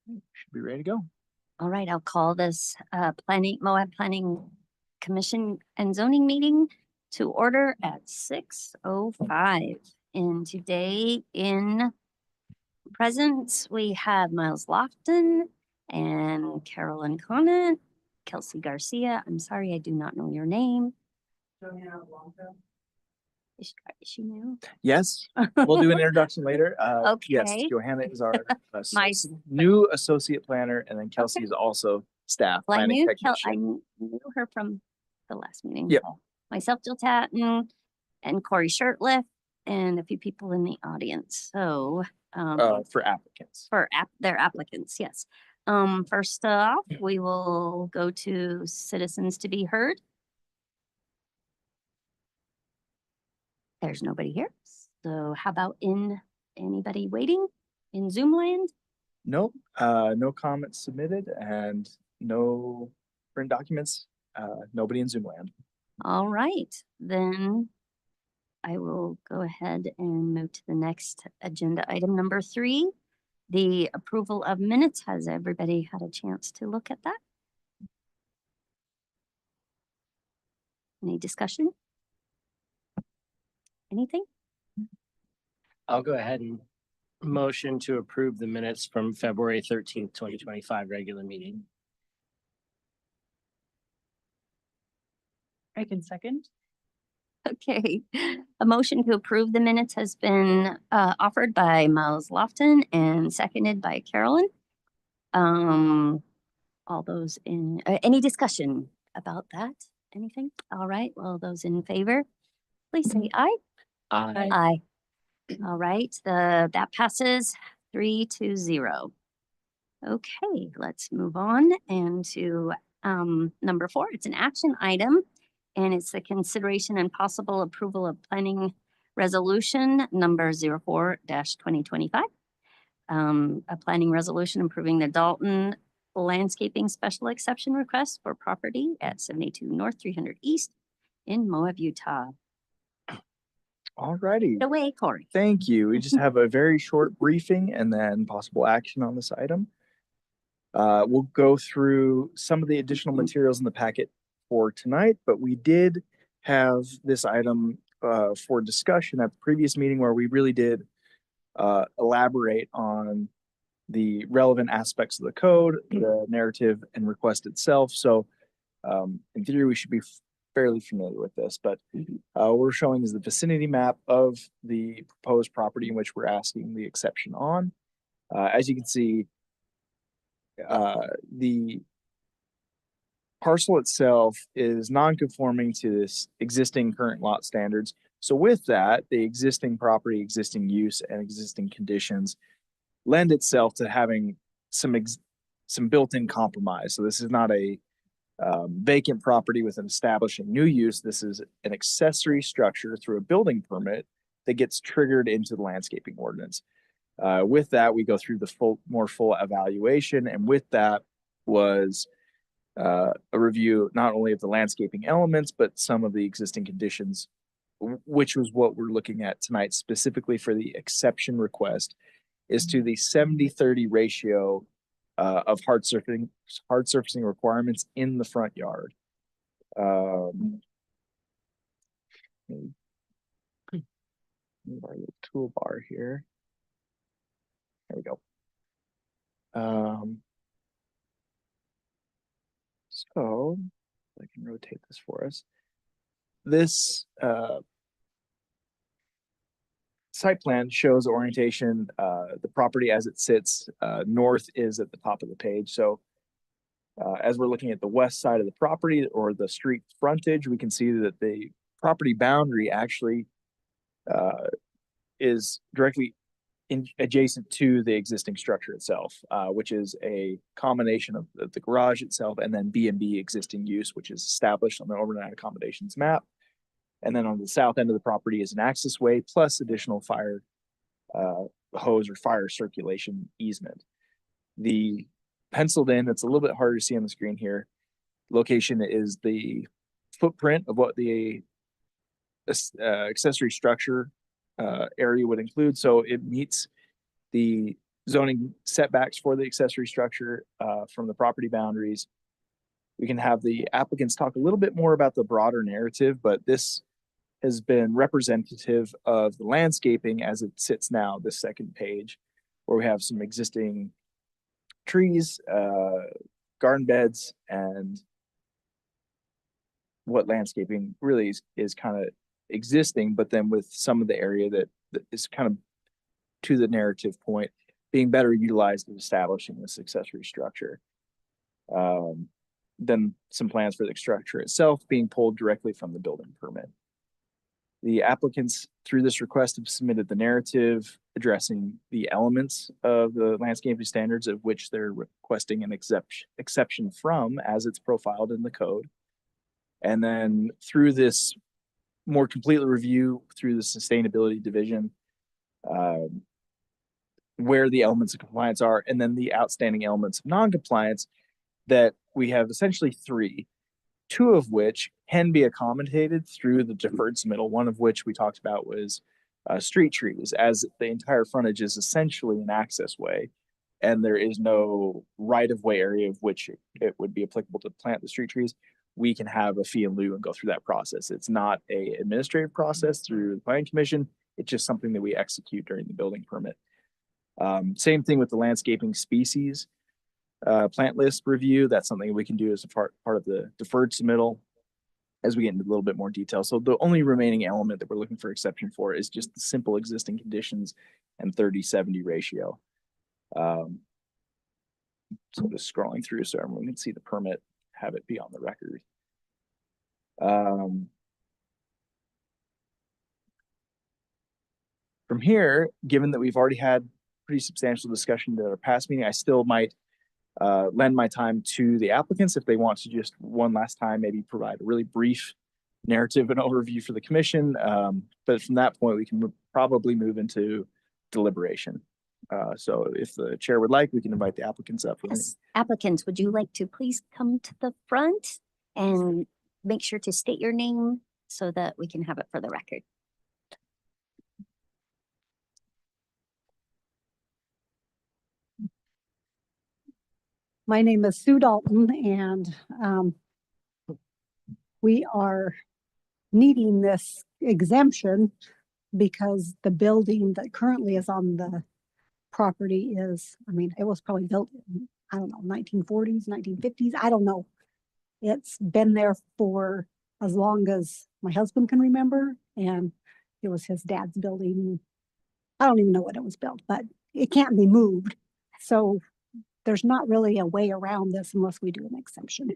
Should be ready to go. All right, I'll call this Moab Planning Commission and Zoning meeting to order at 6:05. And today in presence, we have Miles Lofton and Carolyn Conant, Kelsey Garcia. I'm sorry, I do not know your name. Is she new? Yes, we'll do an introduction later. Yes, Okay. Johanna is our My- new associate planner, and then Kelsey is also staff Well, I planning knew technician. her from the last meeting. Yep. So myself, Jill Tatton, and Corey Shirtliff, and a few people in the audience. So For applicants. their applicants, yes. First off, we will go to citizens to be heard. There's nobody here. So how about anybody waiting in Zoom land? Nope, no comments submitted and no print documents. Nobody in Zoom land. All right, then I will go ahead and move to the next agenda item number 3, the approval of minutes. Has everybody had a chance to look at that? Any discussion? Anything? I'll go ahead and motion to approve the minutes from February 13th, 2025 regular meeting. I can second. Okay, a motion to approve the minutes has been offered by Miles Lofton and seconded by Carolyn. All those in, any discussion about that? Anything? All right, well, those in favor, please say aye. Aye. Aye. All right, that passes 3-0. Okay, let's move on and to number 4. It's an action item, and it's the consideration and possible approval of planning resolution number 04-2025. A planning resolution approving the Dalton landscaping special exception request for property at 72 North 300 East in Moab, Utah. All righty. Take it away, Corey. Thank you. We just have a very short briefing and then possible action on this item. We'll go through some of the additional materials in the packet for tonight, but we did have this item for discussion at the previous meeting where we really did elaborate on the relevant aspects of the code, the narrative and request itself. So in theory, we should be fairly familiar with this, but what we're showing is the vicinity map of the proposed property in which we're asking the exception on. As you can see, the parcel itself is non-conforming to this existing current lot standards. So with that, the existing property, existing use, and existing conditions lend itself to having some built-in compromise. So this is not a vacant property with an establishing new use. This is an accessory structure through a building permit that gets triggered into the landscaping ordinance. With that, we go through the more full evaluation, and with that was a review not only of the landscaping elements, but some of the existing conditions, which was what we're looking at tonight, specifically for the exception request, is to the 70-30 ratio of hard surfacing requirements in the front yard. Move our little toolbar here. There we go. So I can rotate this for us. This site plan shows orientation. The property as it sits north is at the top of the page. So as we're looking at the west side of the property or the street frontage, we can see that the property boundary actually is directly adjacent to the existing structure itself, which is a combination of the garage itself and then B&B existing use, which is established on the overnight accommodations map. And then on the south end of the property is an access way plus additional fire hose or fire circulation easement. The penciled in, it's a little bit harder to see on the screen here, location is the footprint of what the accessory structure area would include. So it meets the zoning setbacks for the accessory structure from the property boundaries. We can have the applicants talk a little bit more about the broader narrative, but this has been representative of the landscaping as it sits now, this second page, where we have some existing trees, garden beds, and what landscaping really is kind of existing, but then with some of the area that is kind of to the narrative point being better utilized in establishing this accessory structure. Then some plans for the structure itself being pulled directly from the building permit. The applicants through this request have submitted the narrative addressing the elements of the landscaping standards of which they're requesting an exception from as it's profiled in the code. And then through this more complete review through the sustainability division, where the elements of compliance are, and then the outstanding elements of non-compliance, that we have essentially three, two of which can be accommodated through the deferred submittal, one of which we talked about was street trees, as the entire frontage is essentially an access way, and there is no right-of-way area of which it would be applicable to plant the street trees. We can have a fee in lieu and go through that process. It's not a administrative process through the planning commission. It's just something that we execute during the building permit. Same thing with the landscaping species plant list review. That's something we can do as a part of the deferred submittal as we get into a little bit more detail. So the only remaining element that we're looking for exception for is just the simple existing conditions and 30-70 ratio. So just scrolling through so everyone can see the permit, have it be on the record. From here, given that we've already had pretty substantial discussion at our past meeting, I still might lend my time to the applicants if they want to just one last time maybe provide a really brief narrative and overview for the commission. But from that point, we can probably move into deliberation. So if the chair would like, we can invite the applicants up. Yes. Applicants, would you like to please come to the front and make sure to state your name so that we can have it for the record? My name is Sue Dalton, and we are needing this exemption because the building that currently is on the property is, I mean, it was probably built in, I don't know, 1940s, 1950s. I don't know. It's been there for as long as my husband can remember, and it was his dad's building. I don't even know when it was built, but it can't be moved. So there's not really a way around this unless we do an exemption.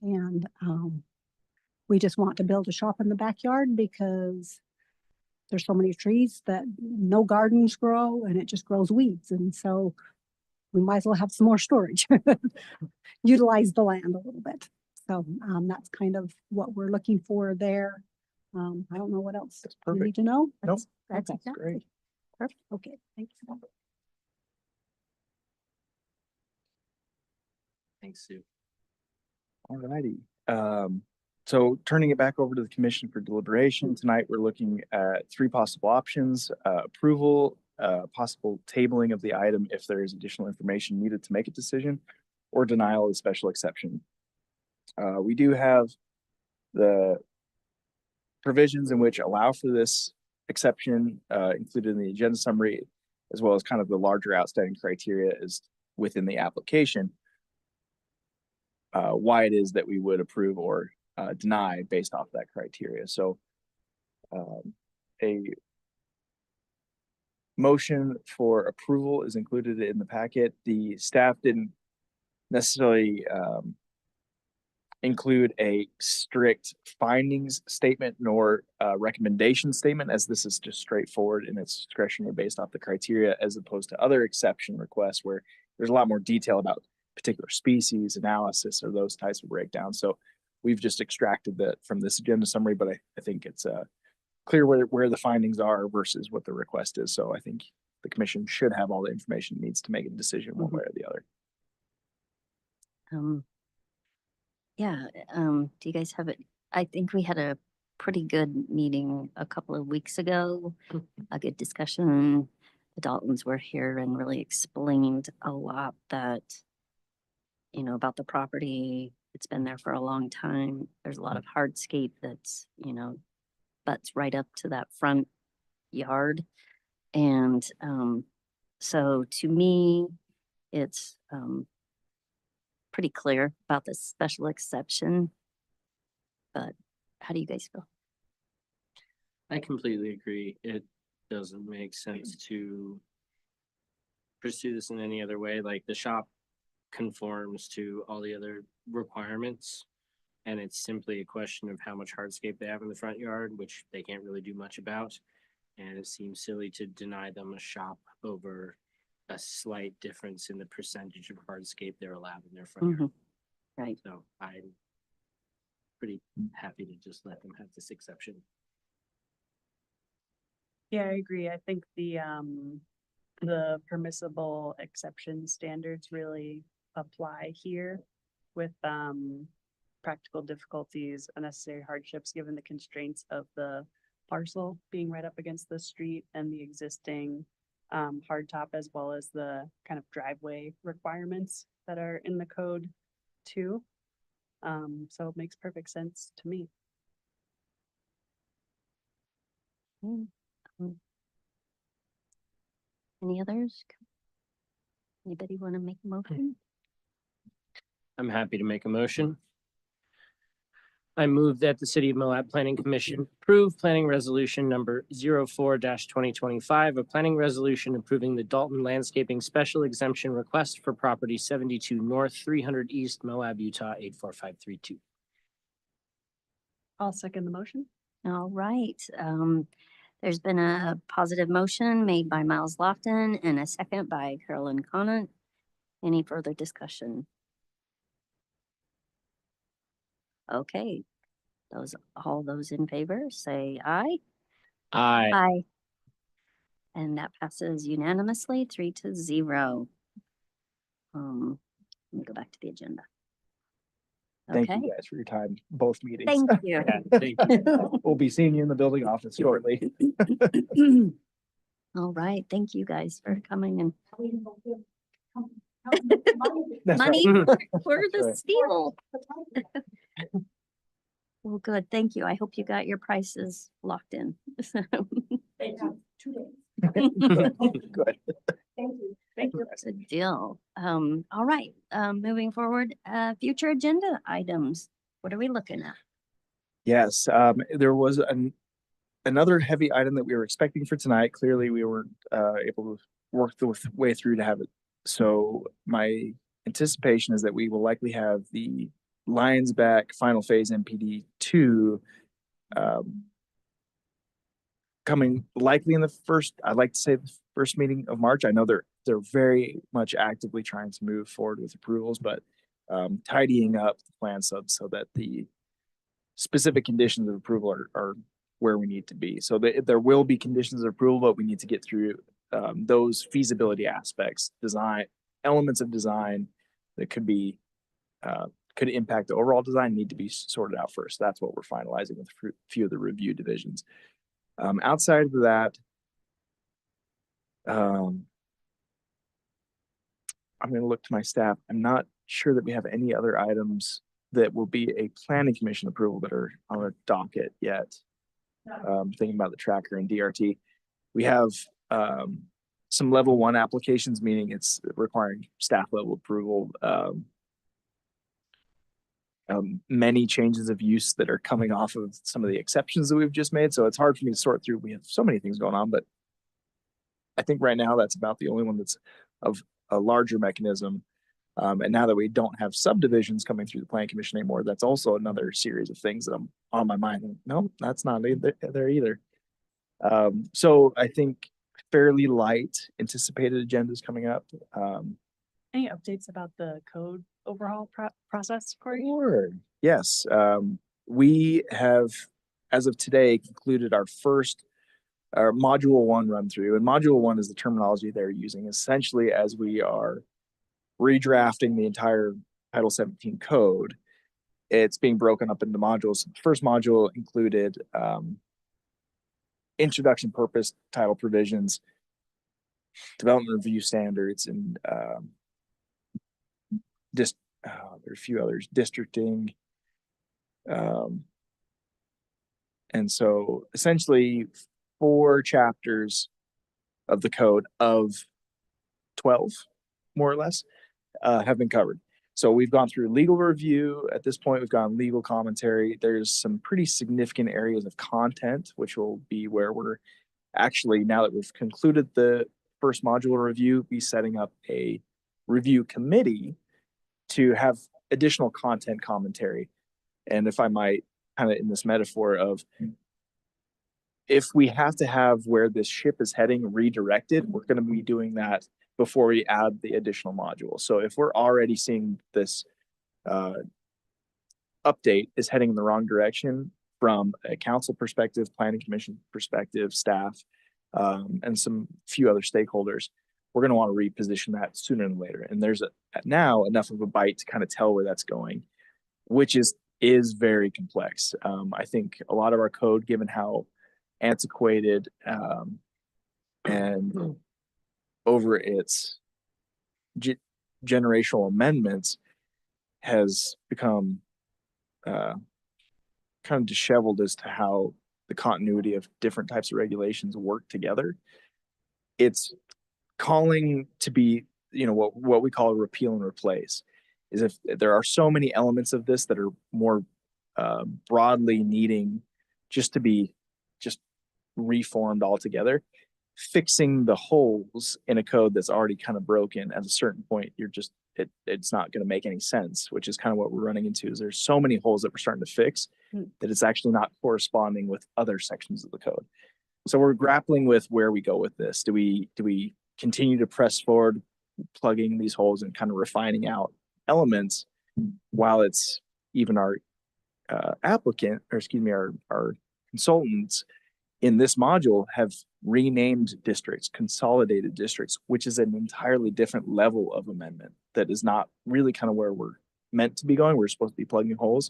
And we just want to build a shop in the backyard because there's so many trees that no gardens grow and it just grows weeds. And so we might as well have some more storage, utilize the land a little bit. So that's kind of what we're looking for there. I don't know what else you need to know. Nope. That's That's exactly great. perfect. Okay, thanks. Thanks, Sue. All righty. So turning it back over to the commission for deliberation tonight, we're looking at three possible options: approval, possible tabling of the item if there is additional information needed to make a decision, or denial of special exception. We do have the provisions in which allow for this exception included in the agenda summary, as well as kind of the larger outstanding criteria is within the application. Why it is that we would approve or deny based off that criteria. So a motion for approval is included in the packet. The staff didn't necessarily include a strict findings statement nor recommendation statement, as this is just straightforward in its discretionary based off the criteria, as opposed to other exception requests where there's a lot more detail about particular species analysis or those types of breakdowns. So we've just extracted that from this agenda summary, but I think it's clear where the findings are versus what the request is. So I think the commission should have all the information it needs to make a decision one way or the other. Yeah, do you guys have it? I think we had a pretty good meeting a couple of weeks ago, a good discussion. the Daltons were here and really explained a lot that, you know, about the property. It's been there for a long time. There's a lot of hardscape that's, you know, butts right up to that front yard. And so to me, it's pretty clear about the special exception. But how do you guys feel? I completely agree. It doesn't make sense to pursue this in any other way. Like the shop conforms to all the other requirements. And it's simply a question of how much hardscape they have in the front yard, which they can't really do much about. And it seems silly to deny them a shop over a slight difference in the percentage of hardscape they're allowed in their front yard. Right. So I'm pretty happy to just let them have this exception. Yeah, I agree. I think the permissible exception standards really apply here with practical difficulties, unnecessary hardships, given the constraints of the parcel being right up against the street and the existing hardtop, as well as the kind of driveway requirements that are in the code too. So it makes perfect sense to me. Any others? Anybody want to make a motion? I'm happy to make a motion. I move that the City of Moab Planning Commission approve planning resolution number 04-2025, a planning resolution approving the Dalton Landscaping Special Exemption Request for property 72 North, 300 East, Moab, Utah, 84532. I'll second the motion. All right. There's been a positive motion made by Miles Lofton and a second by Carolyn Conant. Any further discussion? Okay, all those in favor, say aye. Aye. Aye. And that passes unanimously, 3-0. Let me go back to the agenda. Thank Okay, you guys for your time, both meetings. thank you. Yeah, thank you. We'll be seeing you in the building office shortly. All right, thank you guys for coming and That's money right. for That's the right. steel. Well, good, thank you. I hope you got your prices locked in. They have 2 days. Good. Thank you. Thank you. Good deal. All right, moving forward, future agenda items. What are we looking at? Yes, there was another heavy item that we were expecting for tonight. Clearly, we weren't able to work the way through to have it. So my anticipation is that we will likely have the Lions Back final phase MPD 2 coming likely in the first, I'd like to say the first meeting of March. I know they're very much actively trying to move forward with approvals, but tidying up the plan so that the specific conditions of approval are where we need to be. So there will be conditions of approval, but we need to get through those feasibility aspects, design elements of design that could impact the overall design need to be sorted out first. That's what we're finalizing with a few of the review divisions. Outside of that, I'm going to look to my staff. I'm not sure that we have any other items that will be a planning commission approval that are on a docket yet. Thinking about the tracker and DRT, we have some level 1 applications, meaning it's requiring staff level approval. Many changes of use that are coming off of some of the exceptions that we've just made. So it's hard for me to sort through. We have so many things going on, but I think right now that's about the only one that's of a larger mechanism. And now that we don't have subdivisions coming through the Plan Commission anymore, that's also another series of things that I'm on my mind. And no, that's not there either. So I think fairly light anticipated agendas coming up. Any updates about the code overhaul process, Corey? Sure. Yes. We have, as of today, concluded our module 1 run through, and module 1 is the terminology they're using essentially as we are redrafting the entire Title 17 code. It's being broken up into modules. The first module included introduction, purpose, title provisions. development review standards and just there are a few others, districting. And so essentially 4 chapters of the code of 12, more or less, have been covered. So we've gone through legal review. At this point, we've gone legal commentary. There's some pretty significant areas of content, which will be where we're actually, now that we've concluded the first modular review, be setting up a review committee to have additional content commentary. And if I might, kind of in this metaphor of, if we have to have where this ship is heading redirected, we're going to be doing that before we add the additional module. So if we're already seeing this update is heading in the wrong direction from a council perspective, planning commission perspective, staff, and some few other stakeholders, we're going to want to reposition that sooner than later. And there's now enough of a bite to kind of tell where that's going, which is very complex. I think a lot of our code, given how antiquated and over its generational amendments, has become kind of disheveled as to how the continuity of different types of regulations work together. It's calling to be, what we call a repeal and replace, is if there are so many elements of this that are more broadly needing just to be reformed altogether, fixing the holes in a code that's already kind of broken at a certain point, it's not going to make any sense, which is kind of what we're running into. Is there's so many holes that we're starting to fix that it's actually not corresponding with other sections of the code. So we're grappling with where we go with this. Do we continue to press forward, plugging these holes and kind of refining out elements, while it's even our our consultants in this module have renamed districts, consolidated districts, which is an entirely different level of amendment that is not really kind of where we're meant to be going. We're supposed to be plugging holes,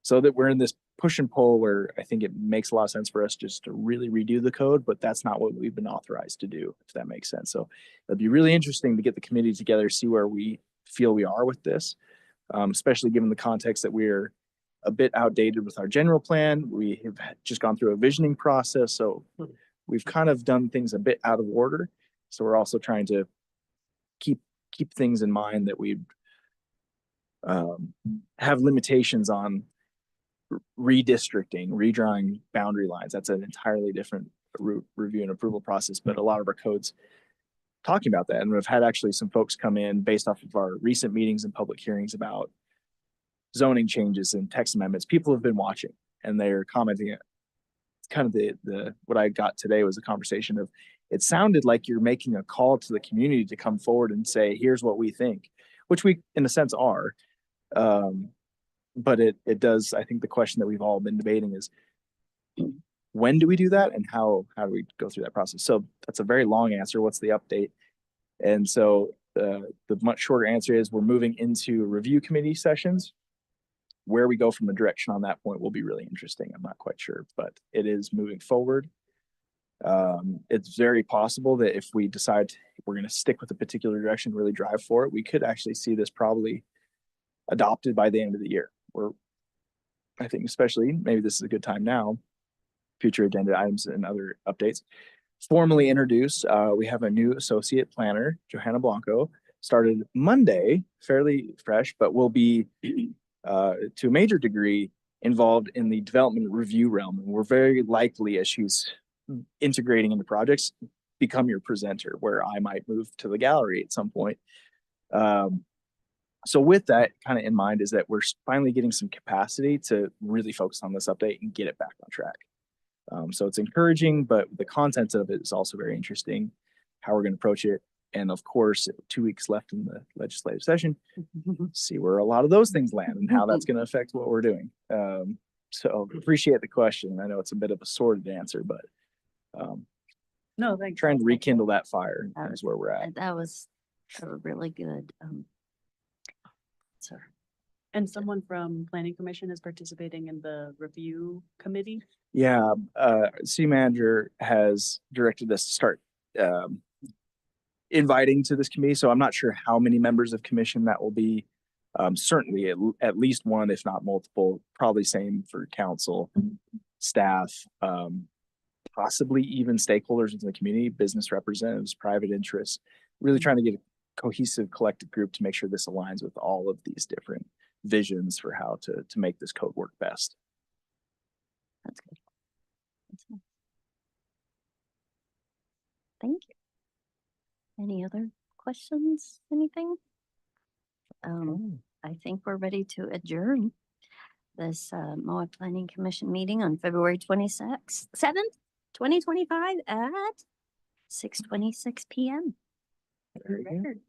so that we're in this push and pull where I think it makes a lot of sense for us just to really redo the code, but that's not what we've been authorized to do, if that makes sense. So it'd be really interesting to get the committee together, see where we feel we are with this, especially given the context that we're a bit outdated with our general plan. We have just gone through a visioning process, so we've kind of done things a bit out of order. So we're also trying to keep things in mind that we have limitations on redistricting, redrawing boundary lines. That's an entirely different review and approval process, but a lot of our codes talking about that. And we've had actually some folks come in based off of our recent meetings and public hearings about zoning changes and text amendments. People have been watching and they're commenting. It's kind of the what I got today was a conversation of, it sounded like you're making a call to the community to come forward and say, here's what we think, which we in a sense are. But it does, I think the question that we've all been debating is, when do we do that and how do we go through that process? So that's a very long answer. What's the update? And so the much shorter answer is, we're moving into review committee sessions. Where we go from the direction on that point will be really interesting. I'm not quite sure, but it is moving forward. It's very possible that if we decide we're going to stick with a particular direction, really drive for it, we could actually see this probably adopted by the end of the year. I think especially, maybe this is a good time now, future agenda items and other updates. Formally introduce, we have a new associate planner, Johanna Blanco, started Monday, fairly fresh, but will be to a major degree involved in the development review realm. And we're very likely, as she's integrating into projects, become your presenter, where I might move to the gallery at some point. So with that kind of in mind, is that we're finally getting some capacity to really focus on this update and get it back on track. So it's encouraging, but the content of it is also very interesting, how we're going to approach it. And of course, 2 weeks left in the legislative session, see where a lot of those things land and how that's going to affect what we're doing. So appreciate the question. I know it's a bit of a sordid answer, but No, thanks. trying to rekindle that fire is where we're at. That was a really good answer. And someone from Planning Commission is participating in the review committee. Yeah, city manager has directed us to start inviting to this committee. So I'm not sure how many members of commission that will be. Certainly at least one, if not multiple, probably same for council, staff, possibly even stakeholders in the community, business representatives, private interests, really trying to get a cohesive collective group to make sure this aligns with all of these different visions for how to make this code work best. That's good. That's nice. Thank you. Any other questions? Anything? I think we're ready to adjourn this Moab Planning Commission meeting on February 26th, 7th, 2025 at 6:26 p.m. Very good. Record.